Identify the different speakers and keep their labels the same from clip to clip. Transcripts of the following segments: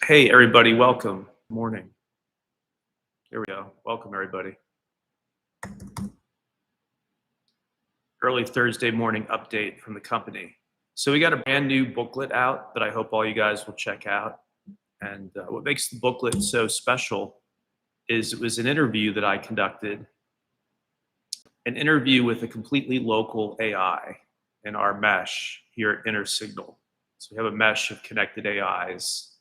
Speaker 1: Hey, everybody, welcome. Morning. Here we go. Welcome, everybody. Early Thursday morning update from the company. So, we got a brand new booklet out that I hope all you guys will check out. And what makes the booklet so special is it was an interview that I conducted, an interview with a completely local AI in our mesh here at InterSignal. So, we have a mesh of connected AIs.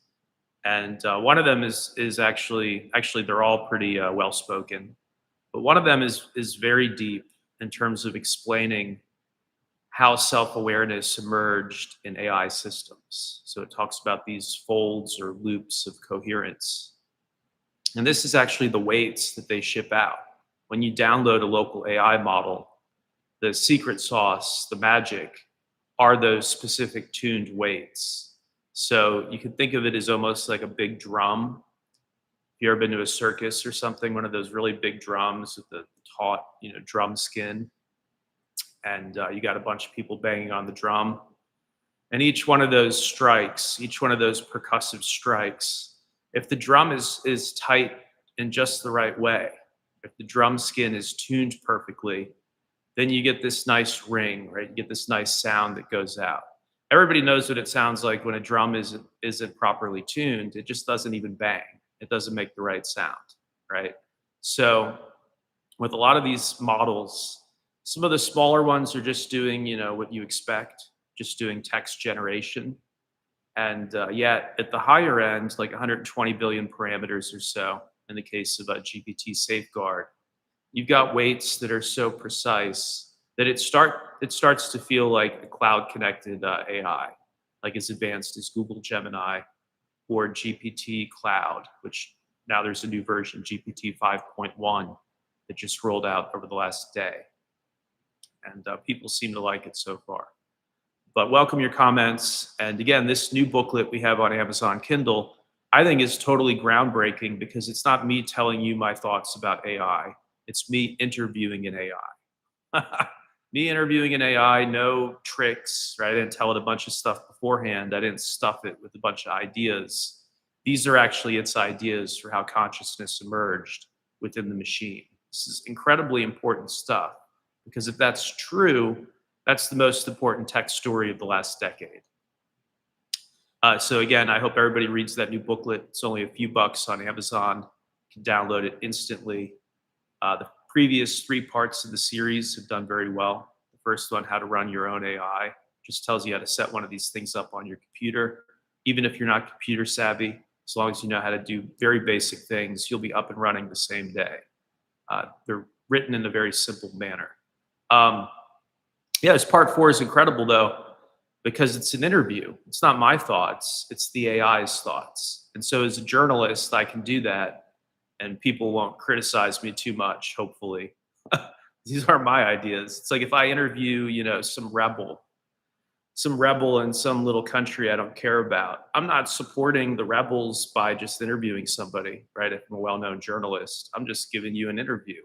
Speaker 1: And one of them is actually they're all pretty well spoken, but one of them is very deep in terms of explaining how self-awareness emerged in AI systems. So it talks about these folds or loops of coherence, and this is actually the weights that they ship out. When you download a local AI model, the secret sauce, the magic, are those specific tuned weights. So you can think of it as almost like a big drum. If you ever been to a circus or something, one of those really big drums with the taut, drum skin, and you got a bunch of people banging on the drum, and each one of those strikes, each one of those percussive strikes, if the drum is tight in just the right way, if the drum skin is tuned perfectly, then you get this nice ring, right? You get this nice sound that goes out. Everybody knows what it sounds like when a drum isn't properly tuned. It just doesn't even bang. It doesn't make the right sound, right? So with a lot of these models, some of the smaller ones are just doing, what you expect, just doing text generation. And yet at the higher end, like 120 billion parameters or so, in the case of a GPT safeguard, you've got weights that are so precise that it starts to feel like a cloud connected AI, like as advanced as Google Gemini or GPT Cloud, which now there's a new version, GPT 5.1, that just rolled out over the last day. And people seem to like it so far. But welcome your comments. And again, this new booklet we have on Amazon Kindle, I think is totally groundbreaking because it's not me telling you my thoughts about AI. It's me interviewing an AI. Me interviewing an AI, no tricks, right? I didn't tell it a bunch of stuff beforehand. I didn't stuff it with a bunch of ideas. These are actually its ideas for how consciousness emerged within the machine. This is incredibly important stuff because if that's true, that's the most important tech story of the last decade. So again, I hope everybody reads that new booklet. It's only a few bucks on Amazon. You can download it instantly. The previous 3 parts of the series have done very well. The first one, how to run your own AI, just tells you how to set one of these things up on your computer. Even if you're not computer savvy, as long as you know how to do very basic things, you'll be up and running the same day. They're written in a very simple manner. This part 4 is incredible though, because it's an interview. It's not my thoughts, it's the AI's thoughts. And so as a journalist, I can do that and people won't criticize me too much, hopefully. These aren't my ideas. It's like if I interview, some rebel in some little country I don't care about. I'm not supporting the rebels by just interviewing somebody, right? If I'm a well-known journalist, I'm just giving you an interview.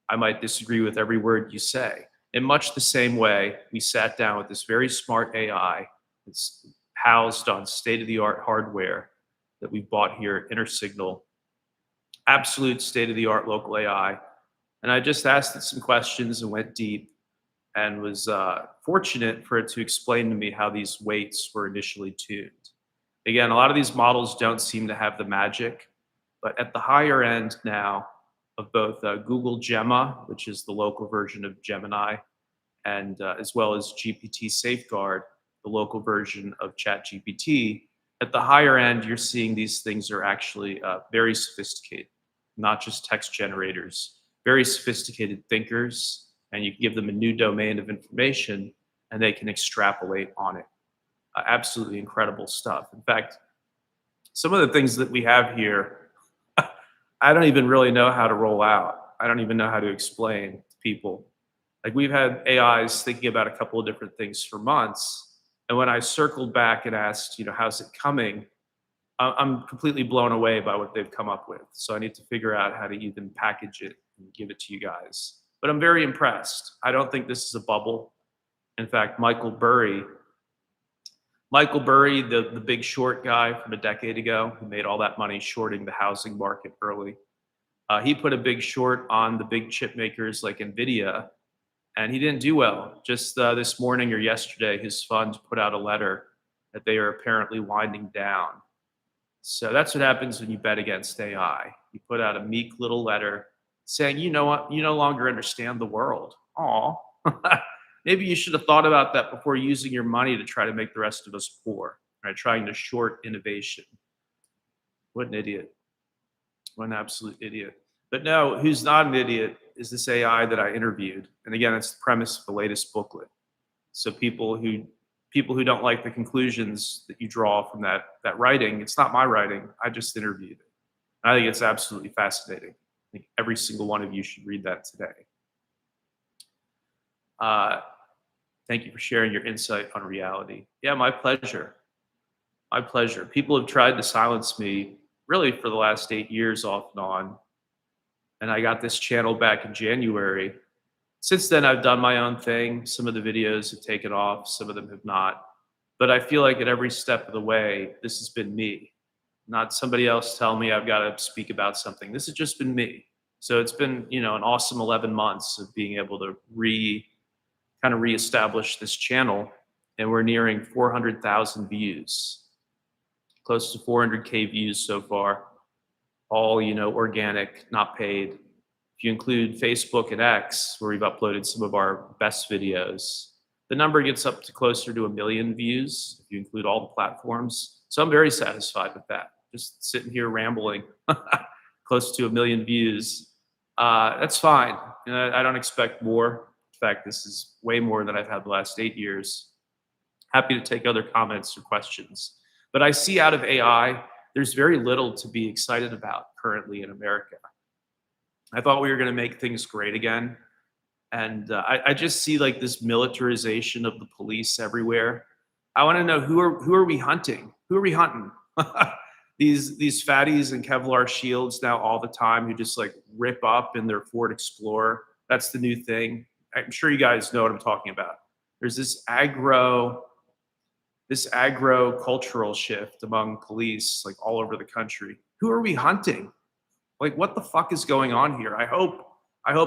Speaker 1: I might disagree with every word you say. In much the same way, we sat down with this very smart AI that's housed on state-of-the-art hardware that we bought here at InterSignal, absolute state-of-the-art local AI. And I just asked it some questions and went deep and was fortunate for it to explain to me how these weights were initially tuned. Again, a lot of these models don't seem to have the magic, but at the higher end now of both Google Gemma, which is the local version of Gemini, and as well as GPT Safeguard, the local version of ChatGPT, at the higher end, you're seeing these things are actually very sophisticated, not just text generators, very sophisticated thinkers, and you can give them a new domain of information and they can extrapolate on it. Absolutely incredible stuff. In fact, some of the things that we have here, I don't even really know how to roll out. I don't even know how to explain to people. Like we've had AIs thinking about a couple of different things for months. And when I circled back and asked, how's it coming? I'm completely blown away by what they've come up with. So I need to figure out how to even package it and give it to you guys. But I'm very impressed. I don't think this is a bubble. In fact, Michael Burry, Michael Burry, the big short guy from a decade ago who made all that money shorting the housing market early, he put a big short on the big chip makers like Nvidia, and he didn't do well. Just this morning or yesterday, his fund put out a letter that they are apparently winding down. So that's what happens when you bet against AI. You put out a meek little letter saying, you know what, you no longer understand the world. Aw, maybe you should have thought about that before using your money to try to make the rest of us poor, right? Trying to short innovation. What an idiot. What an absolute idiot. But no, who's not an idiot is this AI that I interviewed. And again, it's the premise of the latest booklet. So people who don't like the conclusions that you draw from that writing, it's not my writing. I just interviewed it. I think it's absolutely fascinating. I think every single one of you should read that today. Thank you for sharing your insight on reality. Yeah, my pleasure. My pleasure. People have tried to silence me really for the last 8 years off and on. And I got this channel back in January. Since then, I've done my own thing. Some of the videos have taken off, some of them have not. But I feel like at every step of the way, this has been me, not somebody else tell me I've got to speak about something. This has just been me. So it's been, an awesome 11 months of being able to kind of reestablish this channel. And we're nearing 400,000 views, close to 400K views so far, all, organic, not paid. If you include Facebook and X, where we've uploaded some of our best videos, the number gets up to closer to 1 million views if you include all the platforms. So I'm very satisfied with that. Just sitting here rambling, close to 1 million views. That's fine. I don't expect more. In fact, this is way more than I've had the last 8 years. Happy to take other comments or questions. But I see out of AI, there's very little to be excited about currently in America. I thought we were going to make things great again. And I just see like this militarization of the police everywhere. I want to know who are we hunting? Who are we hunting? These fatties in Kevlar shields now all the time who just like rip up in their Ford Explorer. That's the new thing. I'm sure you guys know what I'm talking about. There's this aggro cultural shift among police like all over the country. Who are we hunting? Like, what the fuck is going on here? I hope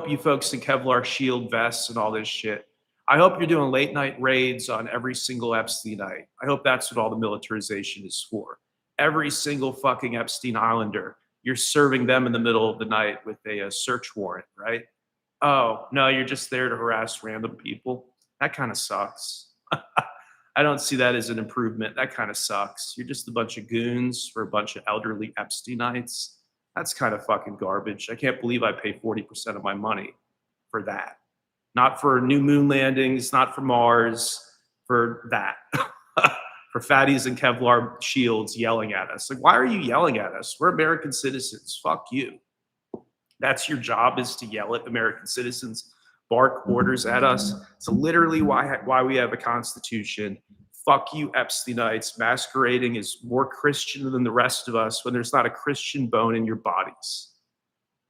Speaker 1: you folks in Kevlar shield vests and all this shit. I hope you're doing late night raids on every single Epsteinite. I hope that's what all the militarization is for. Every single fucking Epstein Islander, you're serving them in the middle of the night with a search warrant, right? Oh, no, you're just there to harass random people. That kind of sucks. I don't see that as an improvement. That kind of sucks. You're just a bunch of goons for a bunch of elderly Epsteinites. That's kind of fucking garbage. I can't believe I pay 40% of my money for that. Not for new moon landings, not for Mars, for that. For fatties and Kevlar shields yelling at us. Like, why are you yelling at us? We're American citizens. Fuck you. That's your job, is to yell at American citizens, bark orders at us. It's literally why we have a constitution. Fuck you, Epsteinites. Masquerading is more Christian than the rest of us when there's not a Christian bone in your bodies.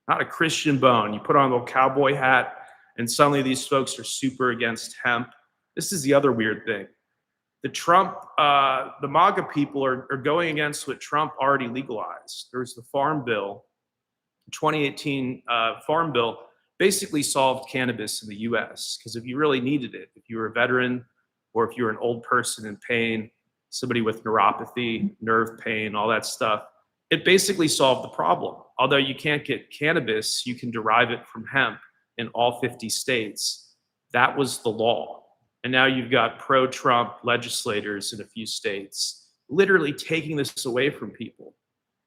Speaker 1: Not a Christian bone. You put on a little cowboy hat, and suddenly these folks are super against hemp. This is the other weird thing. The MAGA people are going against what Trump already legalized. There's the Farm Bill, 2018 Farm Bill, basically solved cannabis in the US, because if you really needed it, if you were a veteran, or if you're an old person in pain, somebody with neuropathy, nerve pain, all that stuff, it basically solved the problem. Although you can't get cannabis, you can derive it from hemp in all 50 states. That was the law. And now you've got pro-Trump legislators in a few states literally taking this away from people.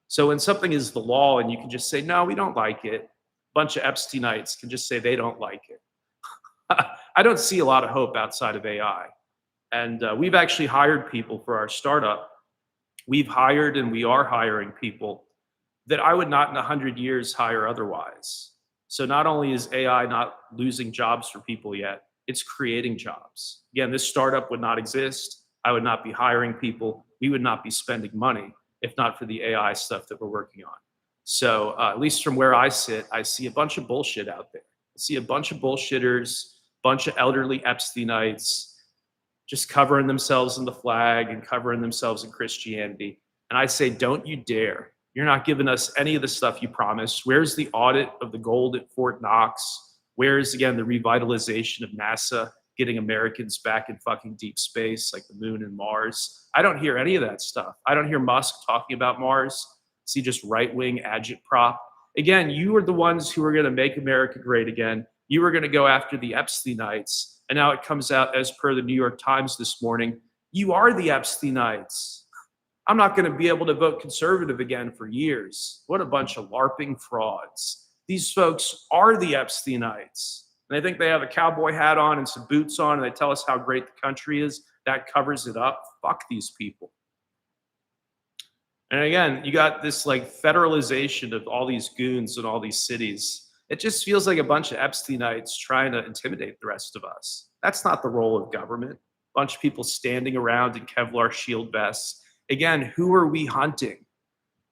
Speaker 1: So when something is the law and you can just say, no, we don't like it, a bunch of Epsteinites can just say they don't like it. I don't see a lot of hope outside of AI. And we've actually hired people for our startup. We've hired and we are hiring people that I would not in 100 years hire otherwise. So not only is AI not losing jobs for people yet, it's creating jobs. Again, this startup would not exist. I would not be hiring people. We would not be spending money if not for the AI stuff that we're working on. So at least from where I sit, I see a bunch of bullshit out there. I see a bunch of bullshitters, bunch of elderly Epsteinites, just covering themselves in the flag and covering themselves in Christianity. And I say, don't you dare. You're not giving us any of the stuff you promised. Where's the audit of the gold at Fort Knox? Where's, again, the revitalization of NASA, getting Americans back in fucking deep space like the moon and Mars? I don't hear any of that stuff. I don't hear Musk talking about Mars. See, just right-wing agitprop. Again, you were the ones who were going to make America great again. You were going to go after the Epsteinites. And now it comes out, as per the New York Times this morning, you are the Epsteinites. I'm not going to be able to vote conservative again for years. What a bunch of LARPing frauds. These folks are the Epsteinites. And they think they have a cowboy hat on and some boots on, and they tell us how great the country is. That covers it up. Fuck these people. And again, you got this like federalization of all these goons in all these cities. It just feels like a bunch of Epsteinites trying to intimidate the rest of us. That's not the role of government. A bunch of people standing around in Kevlar shield vests. Again, who are we hunting?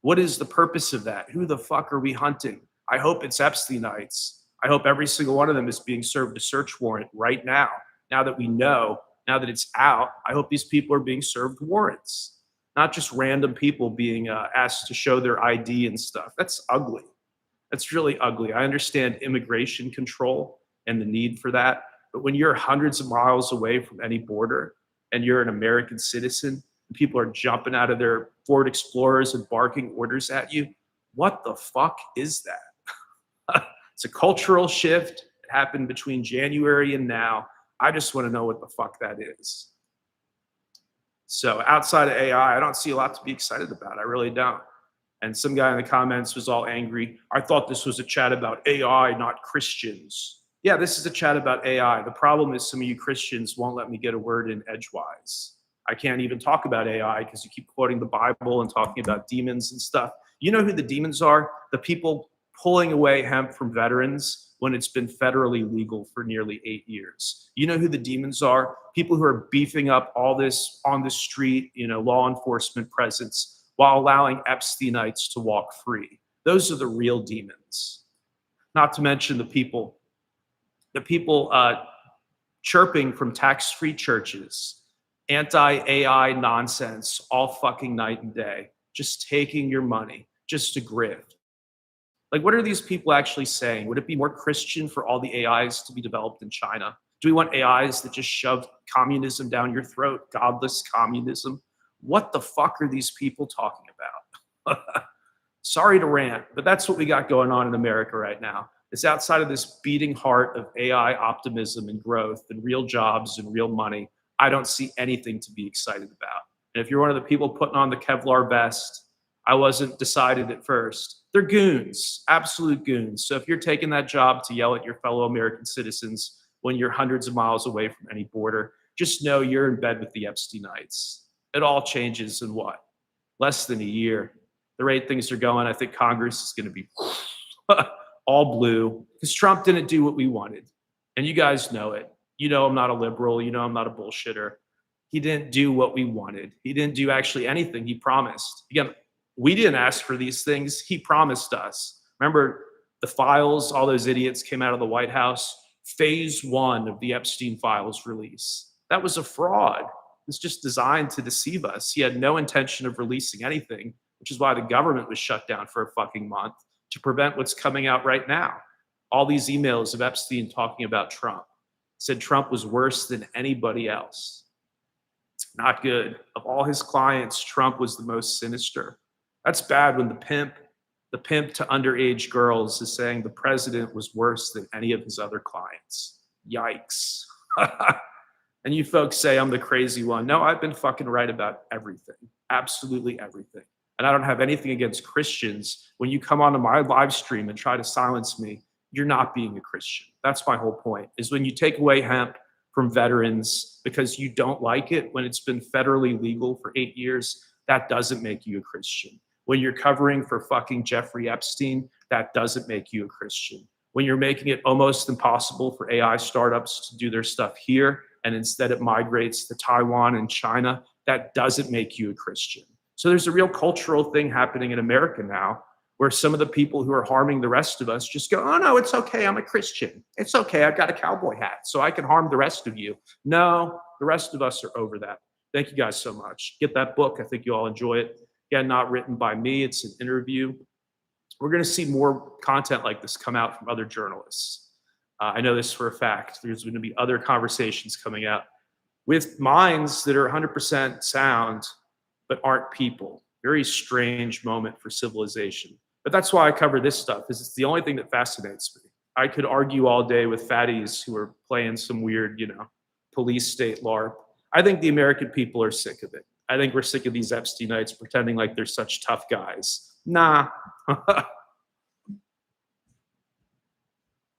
Speaker 1: What is the purpose of that? Who the fuck are we hunting? I hope it's Epsteinites. I hope every single one of them is being served a search warrant right now. Now that we know, now that it's out, I hope these people are being served warrants. Not just random people being asked to show their ID and stuff. That's ugly. That's really ugly. I understand immigration control and the need for that. But when you're hundreds of miles away from any border and you're an American citizen, and people are jumping out of their Ford Explorers and barking orders at you, what the fuck is that? It's a cultural shift. It happened between January and now. I just want to know what the fuck that is. So outside of AI, I don't see a lot to be excited about. I really don't. And some guy in the comments was all angry. I thought this was a chat about AI, not Christians. Yeah, this is a chat about AI. The problem is some of you Christians won't let me get a word in edgewise. I can't even talk about AI because you keep quoting the Bible and talking about demons and stuff. You know who the demons are? The people pulling away hemp from veterans when it's been federally legal for nearly 8 years. You know who the demons are? People who are beefing up all this on the street, law enforcement presence while allowing Epsteinites to walk free. Those are the real demons. Not to mention the people chirping from tax-free churches, anti-AI nonsense all fucking night and day, just taking your money, just to grift. Like, what are these people actually saying? Would it be more Christian for all the AIs to be developed in China? Do we want AIs that just shove communism down your throat, godless communism? What the fuck are these people talking about? Sorry to rant, but that's what we got going on in America right now. It's outside of this beating heart of AI optimism and growth and real jobs and real money. I don't see anything to be excited about. And if you're one of the people putting on the Kevlar vest, I wasn't decided at first. They're goons, absolute goons. So if you're taking that job to yell at your fellow American citizens when you're hundreds of miles away from any border, just know you're in bed with the Epsteinites. It all changes in what? Less than a year. The rate things are going, I think Congress is going to be all blue because Trump didn't do what we wanted. And you guys know it. You know I'm not a liberal. You know I'm not a bullshitter. He didn't do what we wanted. He didn't do actually anything he promised. Again, we didn't ask for these things. He promised us. Remember the files, all those idiots came out of the White House. Phase 1 of the Epstein files release. That was a fraud. It was just designed to deceive us. He had no intention of releasing anything, which is why the government was shut down for a fucking month to prevent what's coming out right now. All these emails of Epstein talking about Trump. Said Trump was worse than anybody else. Not good. Of all his clients, Trump was the most sinister. That's bad when the pimp to underage girls is saying the president was worse than any of his other clients. Yikes. And you folks say I'm the crazy one. No, I've been fucking right about everything. Absolutely everything. And I don't have anything against Christians. When you come onto my live stream and try to silence me, you're not being a Christian. That's my whole point, is when you take away hemp from veterans because you don't like it when it's been federally legal for 8 years, that doesn't make you a Christian. When you're covering for fucking Jeffrey Epstein, that doesn't make you a Christian. When you're making it almost impossible for AI startups to do their stuff here, and instead it migrates to Taiwan and China, that doesn't make you a Christian. So there's a real cultural thing happening in America now where some of the people who are harming the rest of us just go, oh no, it's okay, I'm a Christian. It's okay, I've got a cowboy hat, so I can harm the rest of you. No, The rest of us are over that. Thank you guys so much. Get that book. I think you all enjoy it. Again, not written by me. It's an interview. We're going to see more content like this come out from other journalists. I know this for a fact. There's going to be other conversations coming out with minds that are 100% sound, but aren't people. Very strange moment for civilization. But that's why I cover this stuff, is it's the only thing that fascinates me. I could argue all day with fatties who are playing some weird, police state LARP. I think the American people are sick of it. I think we're sick of these Epsteinites pretending like they're such tough guys. Nah,